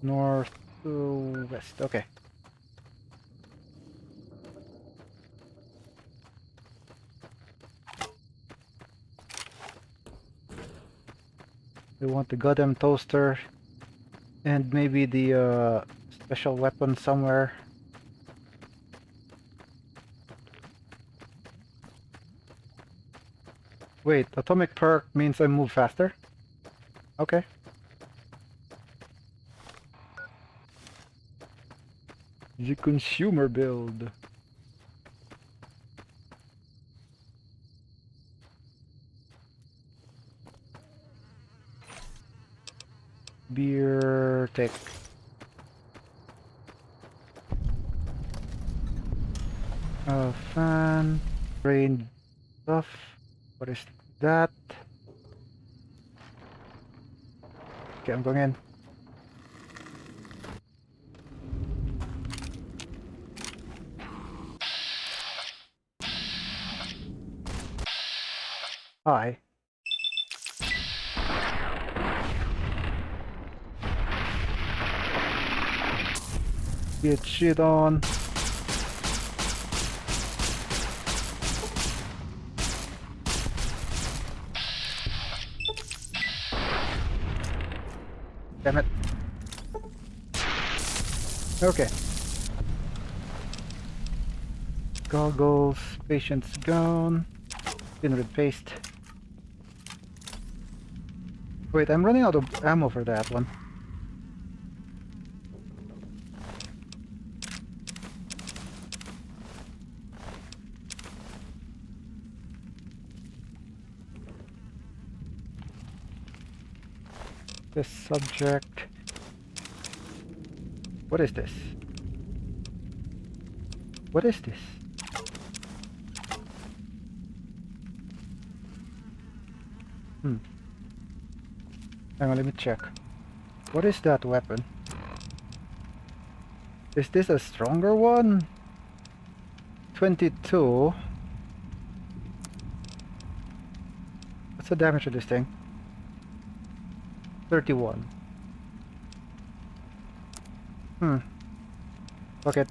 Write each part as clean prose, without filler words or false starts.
north to west. Okay. We want the goddamn toaster and maybe the special weapon somewhere. Wait, atomic perk means I move faster? Okay. The consumer build. Beer take. Fan. Rain stuff. What is that? Okay, I'm going in. Hi. Get shit on. Damn it. Okay. Goggles, patience gone. Dinner with paste. Wait, I'm running out of ammo for that one. This subject. What is this? What is this? Hang on, let me check. What is that weapon? Is this a stronger one? 22. What's the damage of this thing? 31. Fuck it.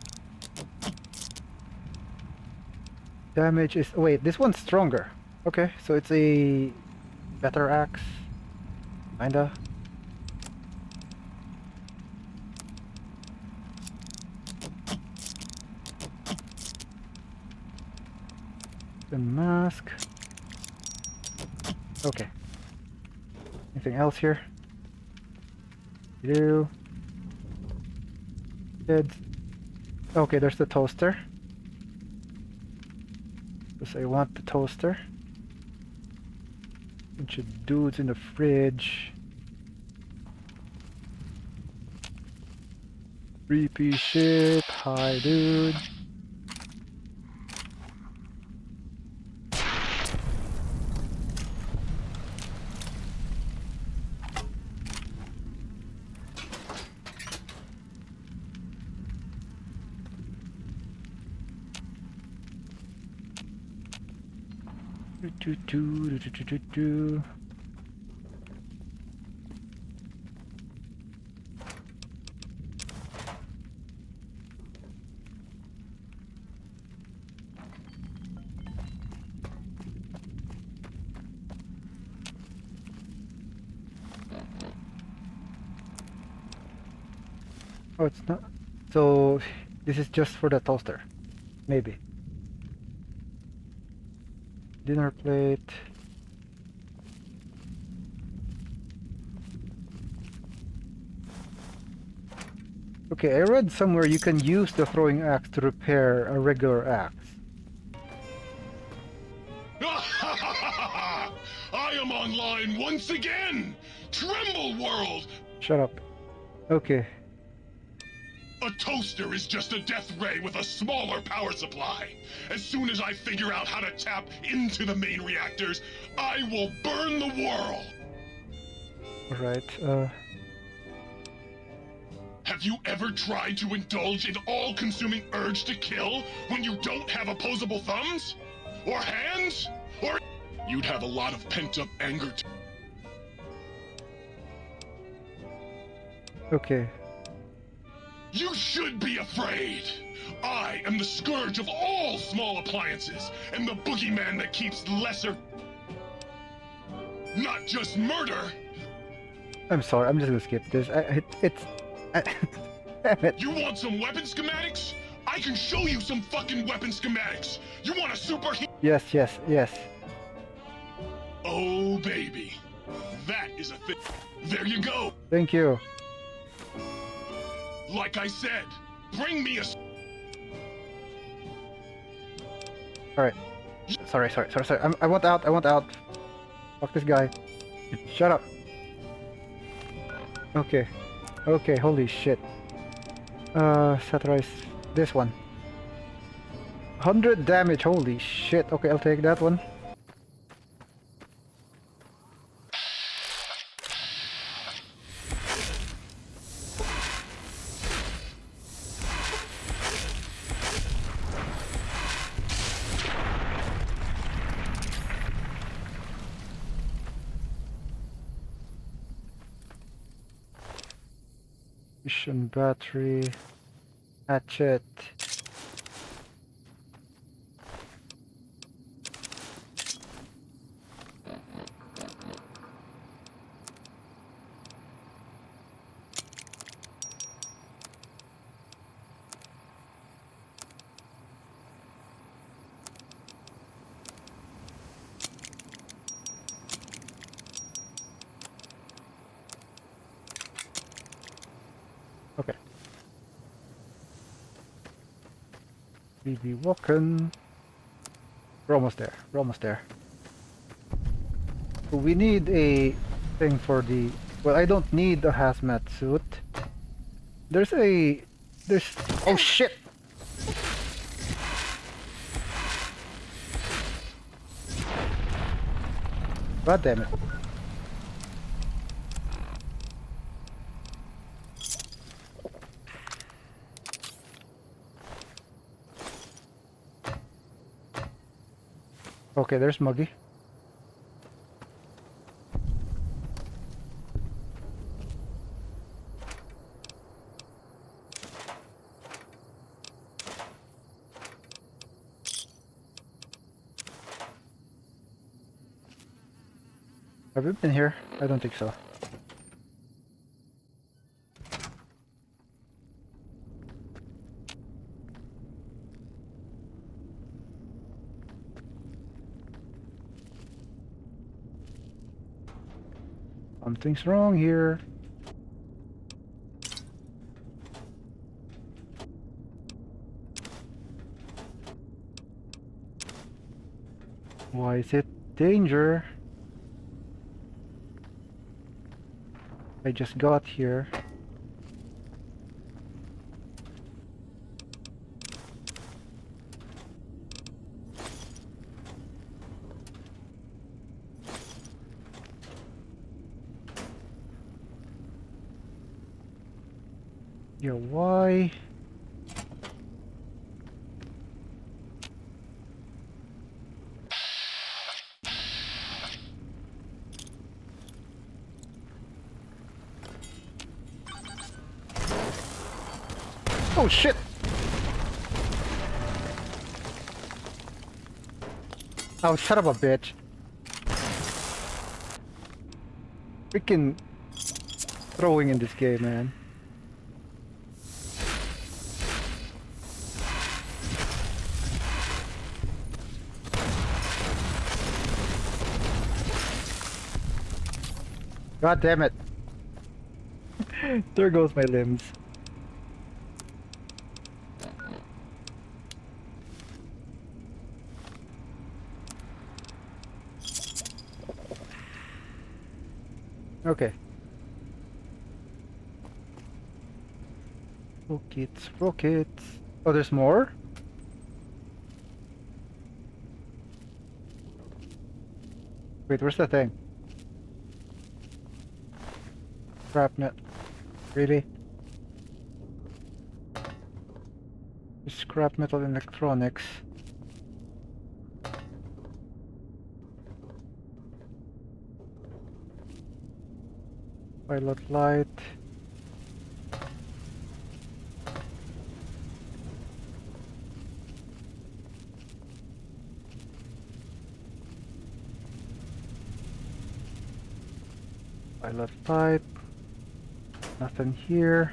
Damage is... Wait, this one's stronger. Okay, so it's a better axe. Kinda. The mask. Okay. Anything else here? You. Dead. Okay, there's the toaster. Because I want the toaster. Bunch of dudes in the fridge. 3-piece shit. Hi, dude. Do. Oh, it's not. So this is just for the toaster, maybe. Dinner plate. Okay, I read somewhere you can use the throwing axe to repair a regular axe. I am online once again! Tremble world! Shut up. Okay. A toaster is just a death ray with a smaller power supply. As soon as I figure out how to tap into the main reactors, I will burn the world! Alright, Have you ever tried to indulge in all-consuming urge to kill when you don't have opposable thumbs? Or hands? Or... You'd have a lot of pent-up anger. Okay. You should be afraid. I am the scourge of all small appliances, and the boogeyman that keeps lesser... Not just murder! I'm sorry, I'm just gonna skip this. Damn it. You want some weapon schematics? I can show you some fucking weapon schematics! You want a super... Yes, yes, yes. Oh, baby. That is a thing. There you go! Thank you. Like I said, bring me a... Alright. Sorry. I want out. Fuck this guy. Shut up. Okay, holy shit. Satirize this one. 100 damage, holy shit. Okay, I'll take that one. Mission battery, hatchet. Okay. We be walking. We're almost there. So we need a thing for the... Well, I don't need a hazmat suit. There's... Oh shit! God damn it. Okay, there's Muggy. Have we been here? I don't think so. Something's wrong here. Why is it danger? I just got here. Yeah, why? Oh shit! Oh, son of a bitch. Freaking throwing in this game, man. God damn it. There goes my limbs. Okay. Rockets. Oh, there's more? Wait, where's that thing? Scrapnet. Really? Scrap metal electronics. Pilot light. Pilot pipe. Nothing here.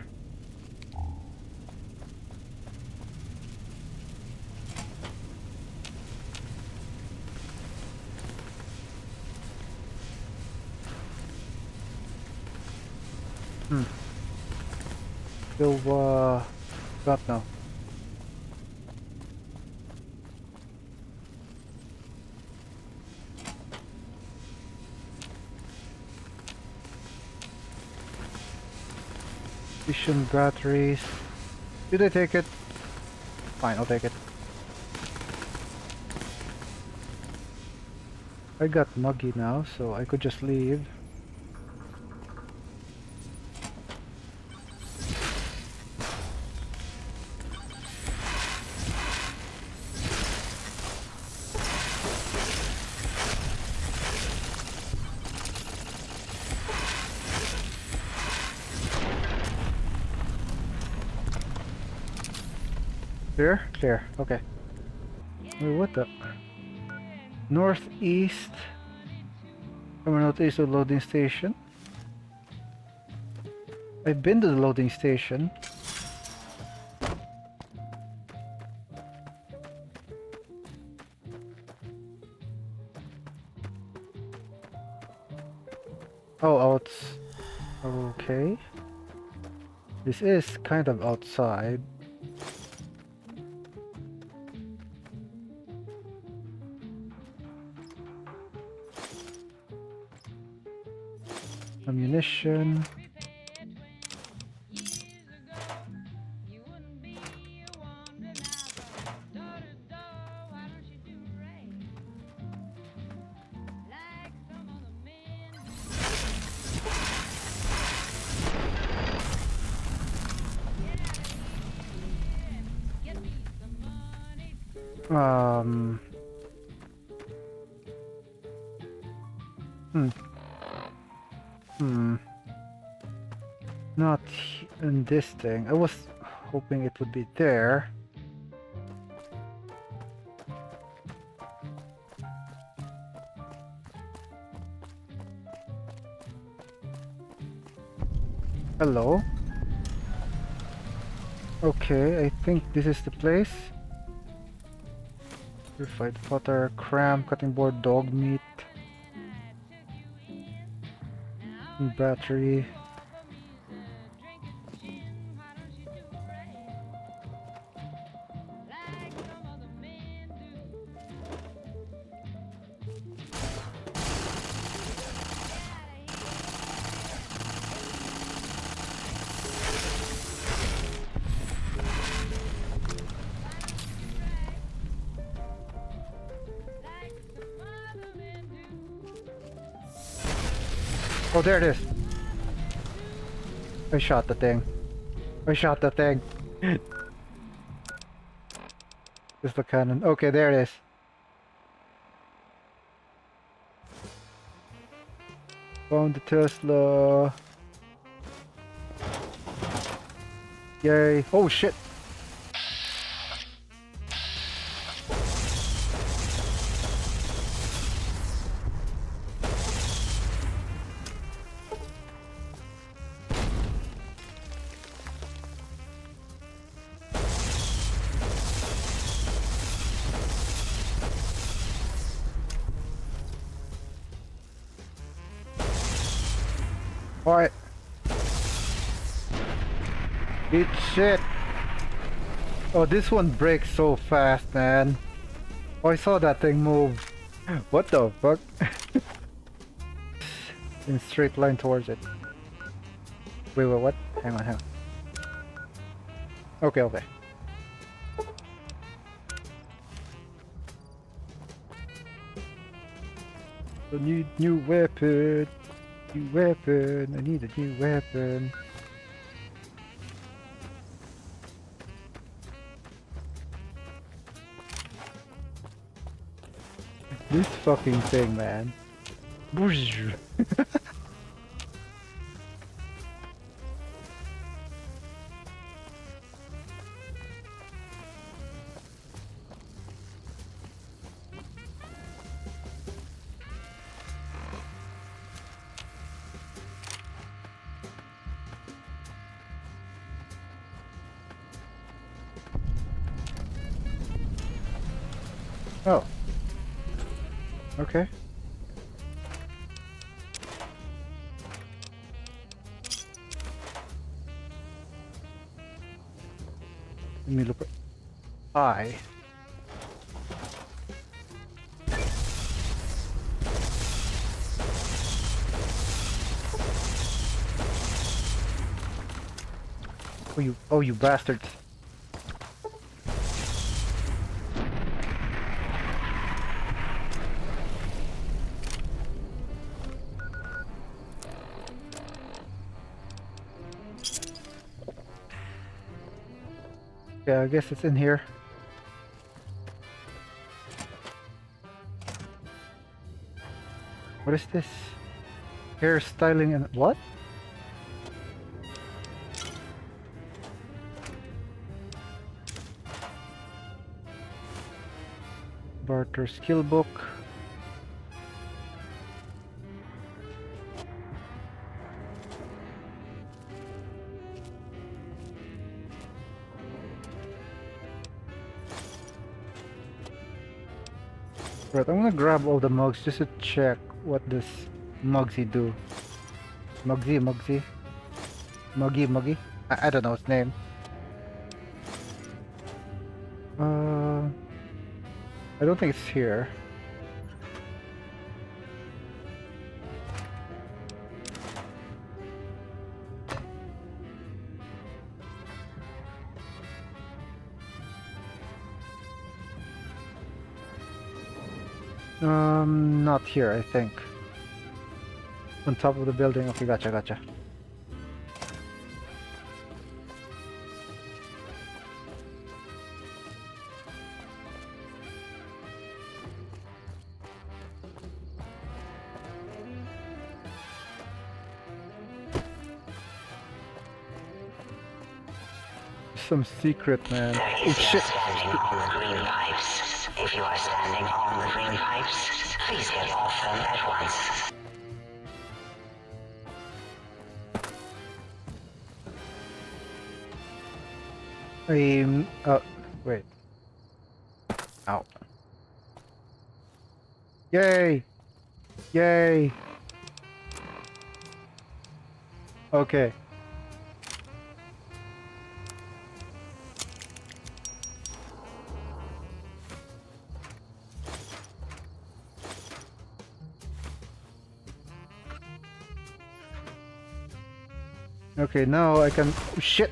Still, God no. Fission batteries. Did I take it? Fine, I'll take it. I got muggy now, so I could just leave. Clear? Clear. Okay. Wait, what the? Northeast. From northeast of loading station. I've been to the loading station. Oh, okay. This is kind of outside. Ammunition. Um. Not in this thing. I was hoping it would be there. Hello? Okay, I think this is the place. Purified butter, cram, cutting board, dog meat, battery. Oh, there it is. I shot the thing. I shot the thing. It's the cannon. Okay, there it is. Found the Tesla. Yay. Oh shit. Alright. Eat shit. Oh, this one breaks so fast, man. Oh, I saw that thing move. What the fuck? In straight line towards it. Wait, what? Hang on. Okay. I need new weapon. New weapon. I need a new weapon. This fucking thing, man. Oh. Okay. Let me look at I. Oh you bastards. Yeah, I guess it's in here. What is this? Hairstyling and what? Barter skill book. Right, I'm gonna grab all the mugs just to check what this Mugsy do. Mugsy. Muggy. I don't know its name. I don't think it's here. Not here, I think. On top of the building. Okay, gotcha. Some secret, man. Oh shit! Standing on the green pipes. If you are standing on the green pipes, please get off them at once. Wait. Ow. Yay! Okay. Okay, now I can... Oh, shit!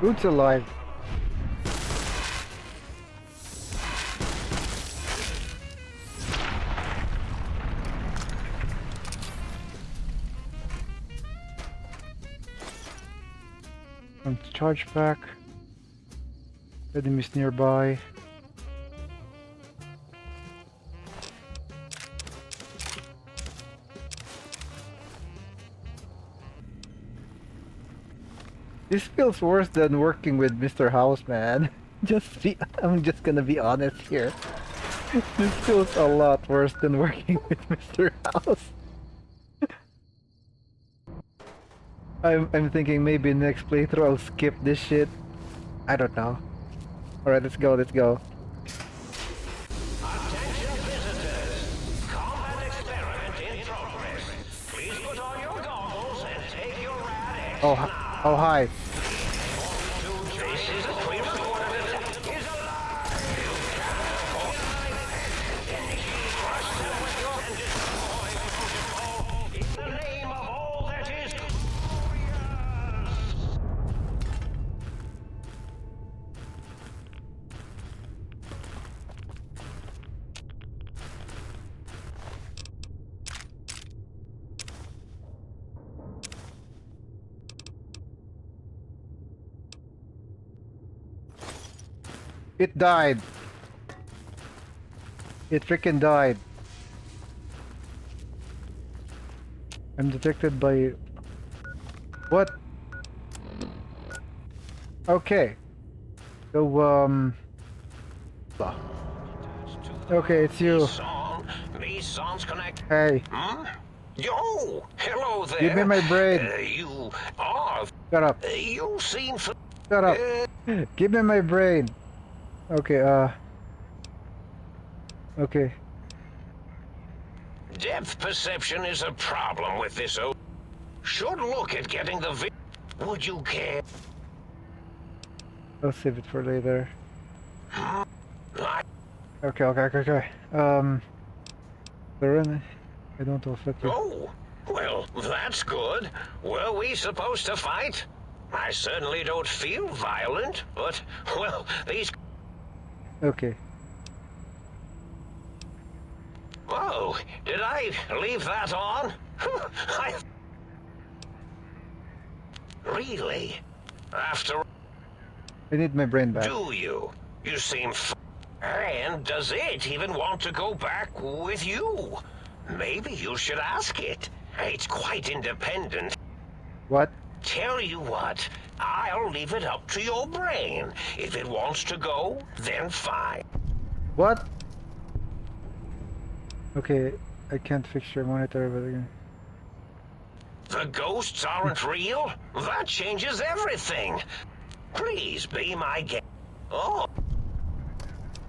Who's alive? Charge back. Enemies nearby. This feels worse than working with Mr. House, man. I'm just gonna be honest here. This feels a lot worse than working with Mr. House. I'm thinking maybe next playthrough I'll skip this shit. I don't know. Alright, let's go. Attention visitors! Combat experiment in progress. Please put on your goggles and take your rad Oh, oh hi. This is a pre-recorded attack. Is alive! Crush them with your and destroy in the name of all that is glorious! It died. It freaking died. I'm detected by... What? Okay. So, okay, it's you. These songs connect. Hey, Hmm? Yo, hello there. give me my brain. You are. Shut up. You seem. Shut up. Give me my brain. Okay, okay. Depth perception is a problem with this. Should look at getting the. Would you care? I'll save it for later. I Okay. Baron, I don't know if that's Oh, well, that's good. Were we supposed to fight? I certainly don't feel violent, but, well, these... okay. Oh, did I leave that on? Really? After... I need my brain back. Do you? You seem... And does it even want to go back with you? Maybe you should ask it. It's quite independent. What? Tell you what, I'll leave it up to your brain. If it wants to go, then fine. What? Okay, I can't fix your monitor, but again. The ghosts aren't real? That changes everything. Please be my guest. Oh,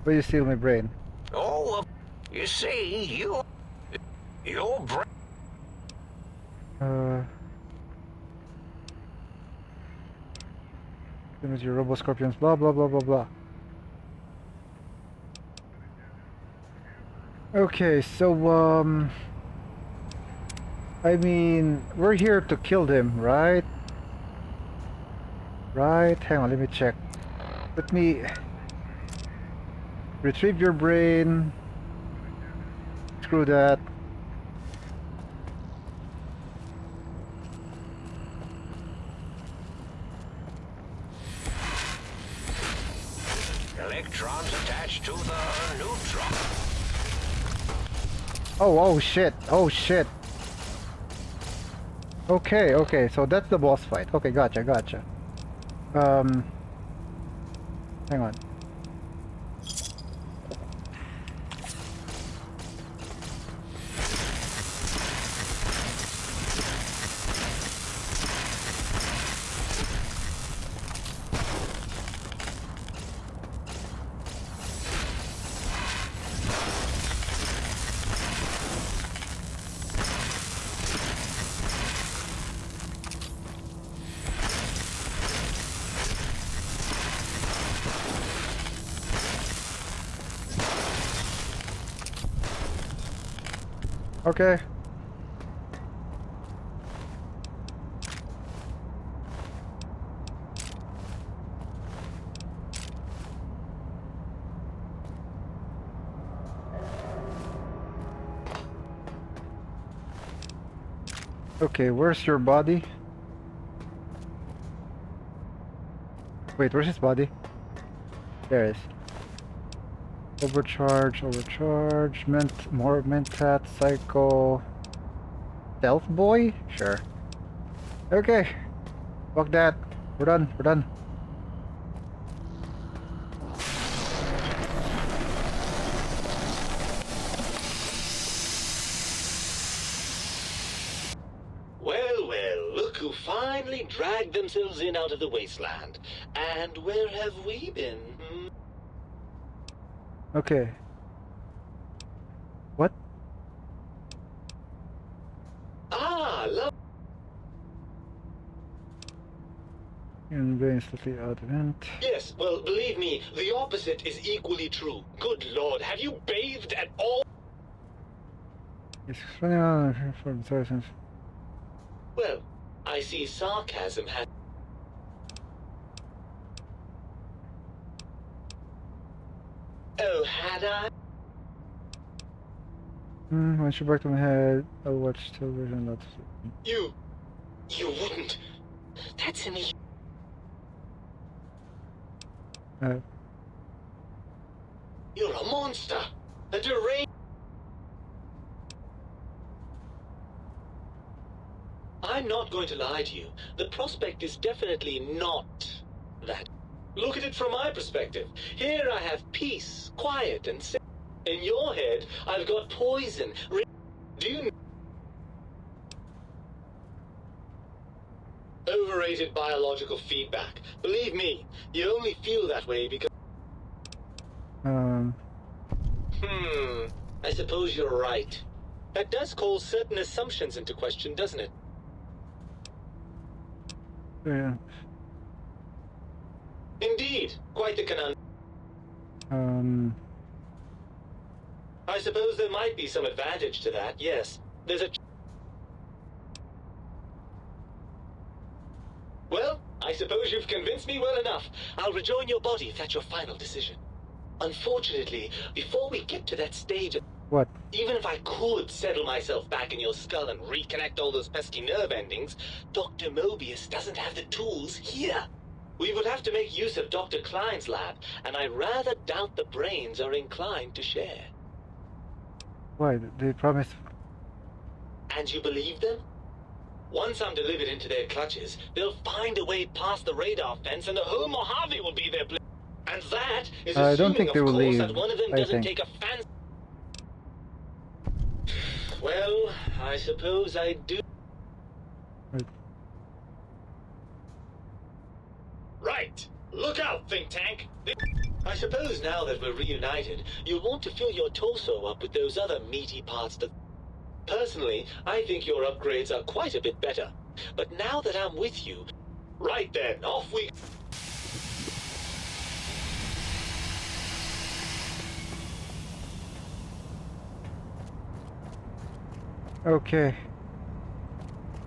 Will you steal my brain? you see, your brain... Damage your robo scorpions, blah blah blah blah blah. Okay, so I mean, we're here to kill him, right? Right? Hang on, let me check. Let me retrieve your brain. Screw that. Electrons attached to the neutron. Oh shit. Oh shit. Okay, so that's the boss fight. Okay, gotcha. Hang on. Okay. Okay, where's your body? Wait, where's his body? There it is. Overcharge, more mentat, psycho, stealth boy? Sure. Okay. Fuck that. We're done. Well, look who finally dragged themselves in out of the wasteland. And where have we been? Okay. What? Love. And go instantly out event. Yes, well, believe me, the opposite is equally true. Good lord, have you bathed at all? It's running on for the thousands. Well, I see sarcasm has... Oh, had I? Once you back to my head, I'll watch television. That's You wouldn't. That's me. You're a monster. A deranged... I'm not going to lie to you. The prospect is definitely not that. Look at it from my perspective. Here I have peace, quiet, and safe. In your head, I've got poison. Do you... Overrated biological feedback. Believe me, you only feel that way because... I suppose you're right. That does call certain assumptions into question, doesn't it? Yeah. Indeed. Quite the conundrum. I suppose there might be some advantage to that, yes. There's a... Well, I suppose you've convinced me well enough. I'll rejoin your body if that's your final decision. Unfortunately, before we get to that stage... What? Even if I could settle myself back in your skull and reconnect all those pesky nerve endings, Dr. Mobius doesn't have the tools here. We would have to make use of Dr. Klein's lab, and I rather doubt the brains are inclined to share. Why? They promised... And you believe them? Once I'm delivered into their clutches, they'll find a way past the radar fence and the whole Mojave will be their place. And that is I don't assuming, think they of will course, leave, that one of them I doesn't think. take a fancy... Well, I suppose I do... Right! Look out, think tank! I suppose now that we're reunited, you'll want to fill your torso up with those other meaty parts that... Personally, I think your upgrades are quite a bit better. But now that I'm with you... Right then, off we... Okay.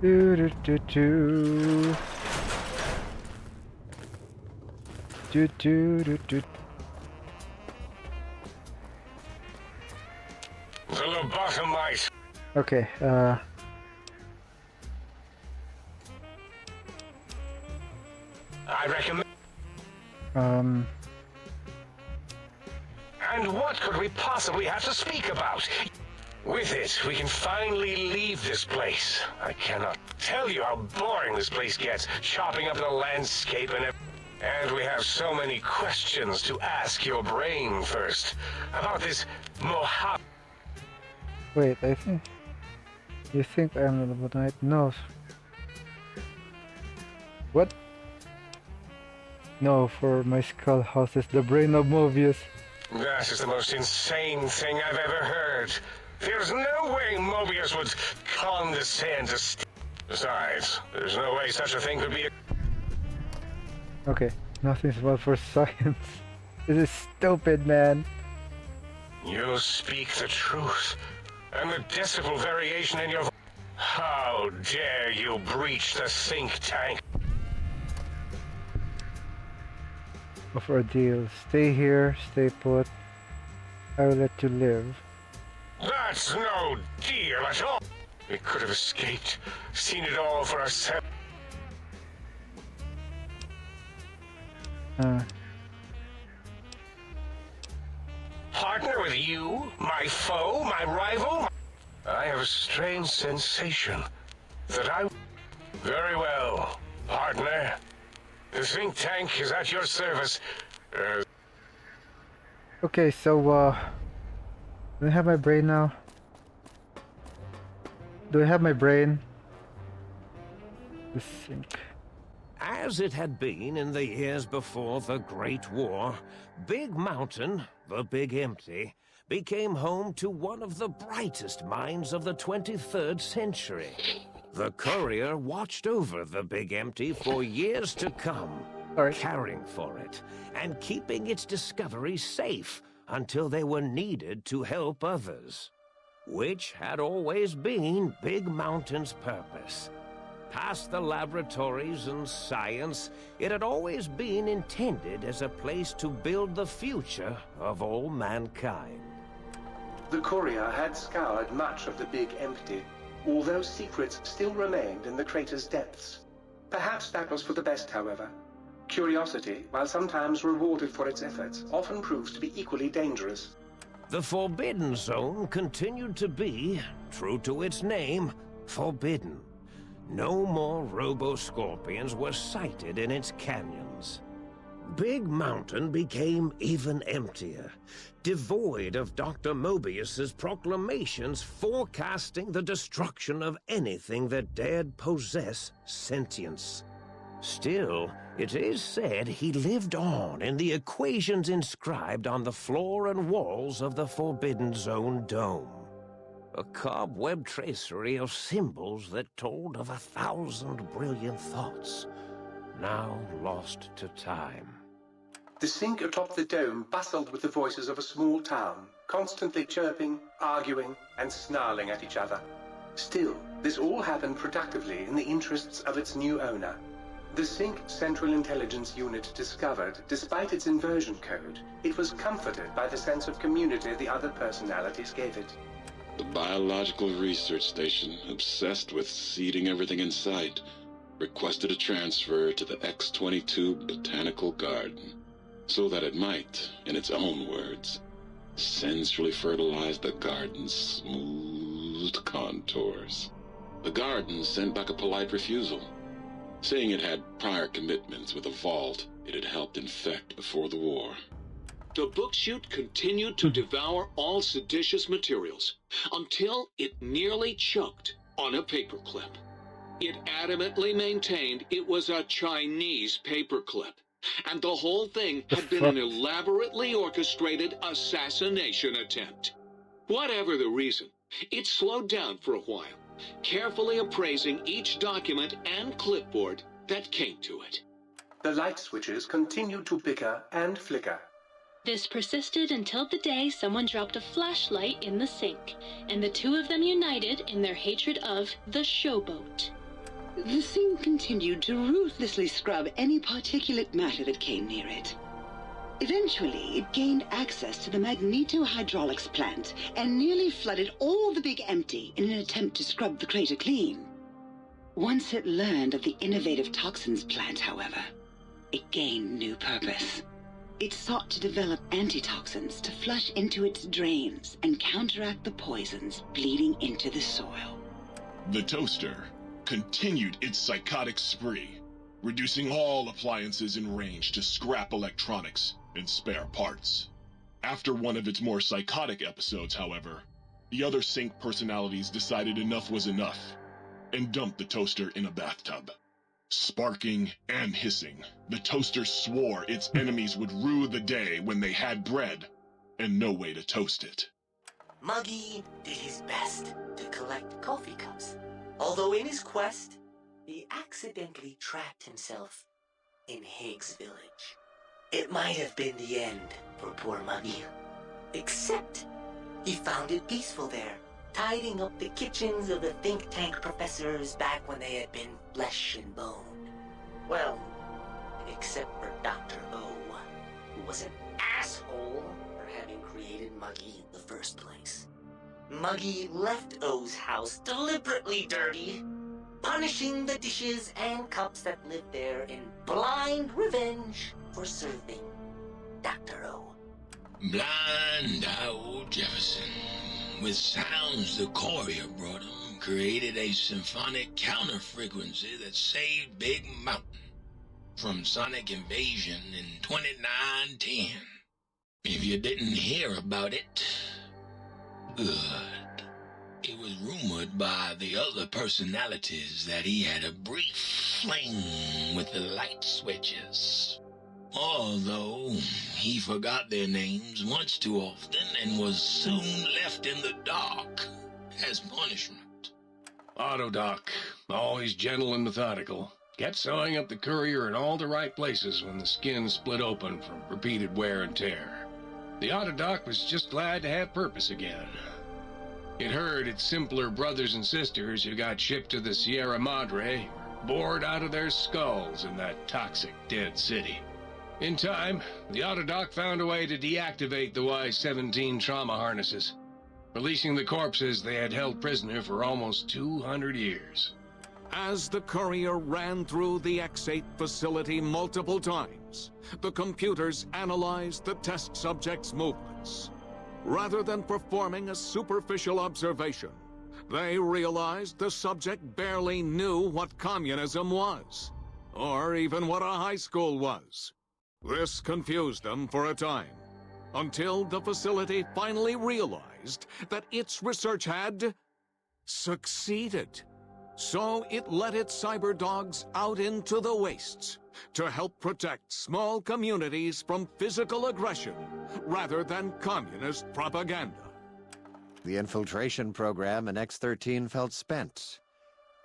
Do do do do. Do do do do. The lobotomite. Okay. I recommend. Um. And what could we possibly have to speak about? With it, we can finally leave this place. I cannot tell you how boring this place gets, chopping up the landscape and we have so many questions to ask your brain first. About this Mojave. Wait, I think... You think I'm the Lobotomite? No. What? No, for my skull house is the brain of Mobius. That is the most insane thing I've ever heard. There's no way Mobius would condescend to Besides, there's no way such a thing could be Okay, nothing's well for science. This is stupid, man. You speak the truth. And the decibel variation in your voice. How dare you breach the think tank? Offer a deal. Stay here, stay put. I will let you live. That's no deal at all. We could have escaped, seen it all for ourselves. Partner with you, my foe, my rival? I have a strange sensation that I... Very well, partner. The think tank is at your service. Okay, so, do I have my brain now? Do I have my brain? This sync. As it had been in the years before the Great War, Big Mountain, the Big Empty, became home to one of the brightest minds of the 23rd century. The courier watched over the Big Empty for years to come, caring for it and keeping its discoveries safe until they were needed to help others, which had always been Big Mountain's purpose. Past the laboratories and science, it had always been intended as a place to build the future of all mankind. The courier had scoured much of the Big Empty, although secrets still remained in the crater's depths. Perhaps that was for the best, however. Curiosity, while sometimes rewarded for its efforts, often proves to be equally dangerous. The Forbidden Zone continued to be, true to its name, forbidden. No more robo-scorpions were sighted in its canyons. Big Mountain became even emptier, devoid of Dr. Mobius's proclamations forecasting the destruction of anything that dared possess sentience. Still, it is said he lived on in the equations inscribed on the floor and walls of the Forbidden Zone dome. A cobweb tracery of symbols that told of 1,000 brilliant thoughts, now lost to time. The sink atop the dome bustled with the voices of a small town, constantly chirping, arguing, and snarling at each other. Still, this all happened productively in the interests of its new owner. The Sync Central Intelligence Unit discovered, despite its inversion code, it was comforted by the sense of community the other personalities gave it. The Biological Research Station, obsessed with seeding everything in sight, requested a transfer to the X22 Botanical Garden, so that it might, in its own words, sensually fertilize the garden's smooth contours. The garden sent back a polite refusal, saying it had prior commitments with a vault it had helped infect before the war. The book chute continued to devour all seditious materials until it nearly choked on a paperclip. It adamantly maintained it was a Chinese paperclip, and the whole thing had been an elaborately orchestrated assassination attempt. Whatever the reason, it slowed down for a while, carefully appraising each document and clipboard that came to it. The light switches continued to bicker and flicker. This persisted until the day someone dropped a flashlight in the sink, and the two of them united in their hatred of the showboat. The sink continued to ruthlessly scrub any particulate matter that came near it. Eventually, it gained access to the magneto-hydraulics plant and nearly flooded all the Big Empty in an attempt to scrub the crater clean. Once it learned of the innovative toxins plant, however, it gained new purpose. It sought to develop antitoxins to flush into its drains and counteract the poisons bleeding into the soil. The toaster continued its psychotic spree, reducing all appliances in range to scrap electronics and spare parts. After one of its more psychotic episodes, however, the other Sync personalities decided enough was enough and dumped the toaster in a bathtub. Sparking and hissing, the toaster swore its enemies would rue the day when they had bread and no way to toast it. Muggy did his best to collect coffee cups, although in his quest, he accidentally trapped himself in Higgs Village. It might have been the end for poor Muggy, except he found it peaceful there, tidying up the kitchens of the think tank professors back when they had been flesh and bone. Well, except for Dr. O, who was an asshole for having created Muggy in the first place. Muggy left O's house deliberately dirty, punishing the dishes and cups that lived there in blind revenge for serving Dr. O. Blind old Jefferson, with sounds the courier brought him, created a symphonic counter-frequency that saved Big Mountain from sonic invasion in 2910. If you didn't hear about it, good. It was rumored by the other personalities that he had a brief fling with the light switches. Although he forgot their names once too often and was soon left in the dark as punishment. Autodoc, always gentle and methodical, kept sewing up the courier in all the right places when the skin split open from repeated wear and tear. The Autodoc was just glad to have purpose again. It heard its simpler brothers and sisters who got shipped to the Sierra Madre were bored out of their skulls in that toxic dead city. In time, the Autodoc found a way to deactivate the Y-17 trauma harnesses, releasing the corpses they had held prisoner for almost 200 years. As the courier ran through the X-8 facility multiple times, the computers analyzed the test subject's movements. Rather than performing a superficial observation, they realized the subject barely knew what communism was, or even what a high school was. This confused them for a time, until the facility finally realized that its research had succeeded. So it let its cyber dogs out into the wastes to help protect small communities from physical aggression rather than communist propaganda. The infiltration program in X-13 felt spent,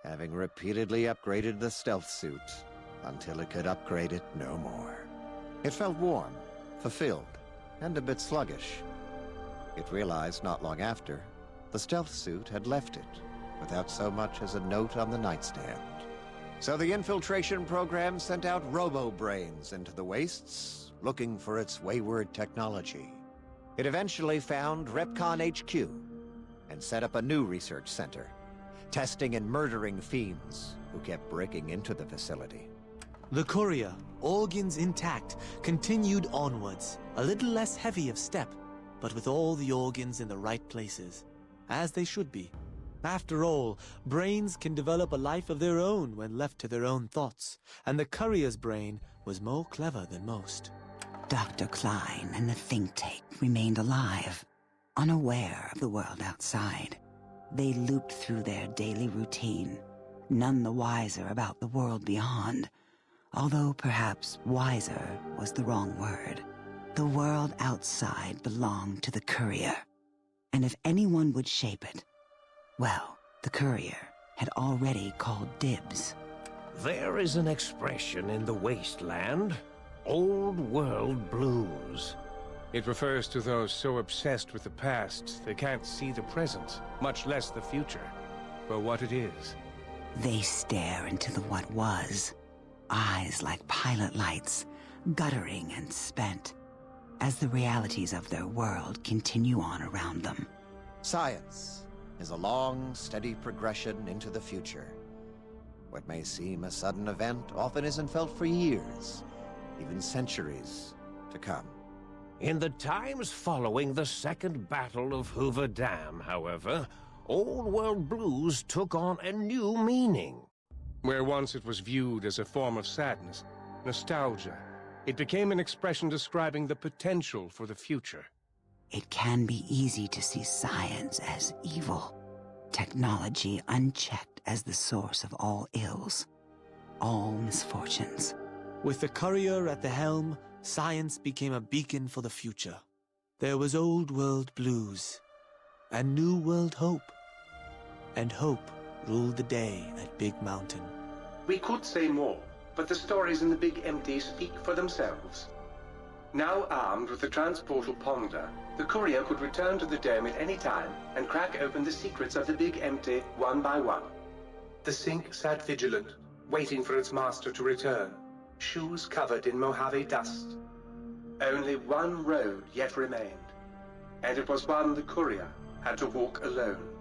having repeatedly upgraded the stealth suit until it could upgrade it no more. It felt warm, fulfilled, and a bit sluggish. It realized not long after, the stealth suit had left it, without so much as a note on the nightstand. So the infiltration program sent out robo-brains into the wastes, looking for its wayward technology. It eventually found Repcon HQ, and set up a new research center, testing and murdering fiends who kept breaking into the facility. The courier, organs intact, continued onwards, a little less heavy of step, but with all the organs in the right places, as they should be. After all, brains can develop a life of their own when left to their own thoughts, and the courier's brain was more clever than most. Dr. Klein and the think tank remained alive, unaware of the world outside. They looped through their daily routine, none the wiser about the world beyond, although perhaps wiser was the wrong word. The world outside belonged to the courier, and if anyone would shape it, well, the courier had already called dibs. There is an expression in the wasteland, old world blues. It refers to those so obsessed with the past they can't see the present, much less the future, for what it is. They stare into the what was, eyes like pilot lights, guttering and spent, as the realities of their world continue on around them. Science is a long, steady progression into the future. What may seem a sudden event often isn't felt for years, even centuries to come. In the times following the Second Battle of Hoover Dam, however, Old World Blues took on a new meaning. Where once it was viewed as a form of sadness, nostalgia, it became an expression describing the potential for the future. It can be easy to see science as evil, technology unchecked as the source of all ills, all misfortunes. With the courier at the helm, science became a beacon for the future. There was old world blues, and new world hope. And hope ruled the day at Big Mountain. We could say more, but the stories in the Big Empty speak for themselves. Now armed with the transportal Ponder, the courier could return to the dome at any time and crack open the secrets of the Big Empty one by one. The sink sat vigilant, waiting for its master to return, shoes covered in Mojave dust. Only one road yet remained, and it was one the courier had to walk alone.